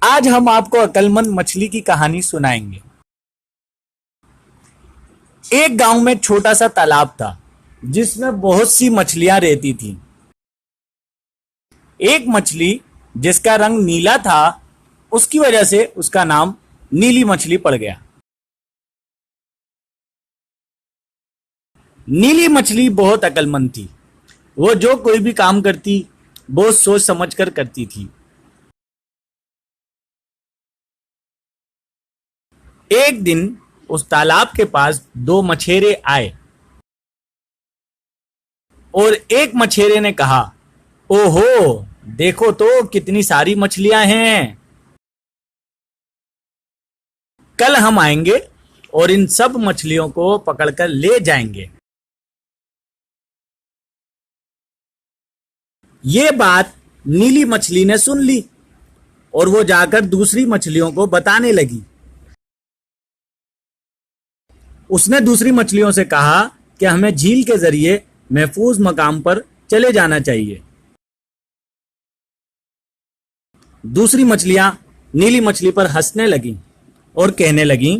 आज हम आपको अक्लमंद मछली की कहानी सुनाएंगे। एक गांव में छोटा सा तालाब था जिसमें बहुत सी मछलियां रहती थीं। एक मछली जिसका रंग नीला था, उसकी वजह से उसका नाम नीली मछली पड़ गया। नीली मछली बहुत अक्लमंद थी। वो जो कोई भी काम करती बहुत सोच समझ कर करती थी। एक दिन उस तालाब के पास दो मछेरे आए और एक मछेरे ने कहा, ओहो, देखो तो कितनी सारी मछलियां हैं। कल हम आएंगे और इन सब मछलियों को पकड़कर ले जाएंगे। ये बात नीली मछली ने सुन ली और वो जाकर दूसरी मछलियों को बताने लगी। उसने दूसरी मछलियों से कहा कि हमें झील के जरिए महफूज मकाम पर चले जाना चाहिए। दूसरी मछलियां नीली मछली पर हंसने लगीं और कहने लगीं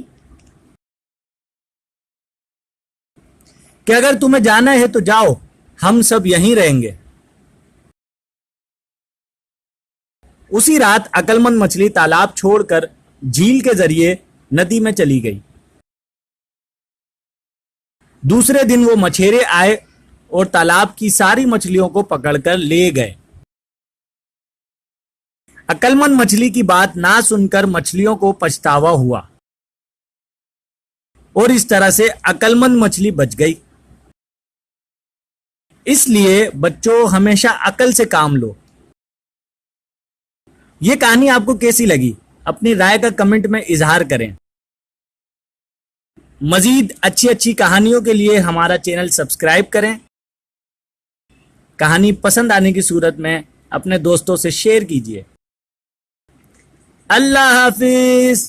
कि अगर तुम्हें जाना है तो जाओ, हम सब यहीं रहेंगे। उसी रात अक्लमंद मछली तालाब छोड़कर झील के जरिए नदी में चली गई। दूसरे दिन वो मछेरे आए और तालाब की सारी मछलियों को पकड़कर ले गए। अक्लमंद मछली की बात ना सुनकर मछलियों को पछतावा हुआ और इस तरह से अक्लमंद मछली बच गई। इसलिए बच्चों, हमेशा अकल से काम लो। ये कहानी आपको कैसी लगी? अपनी राय का कमेंट में इजहार करें। मजीद अच्छी अच्छी कहानियों के लिए हमारा चैनल सब्सक्राइब करें। कहानी पसंद आने की सूरत में अपने दोस्तों से शेयर कीजिए। अल्लाह हाफिज।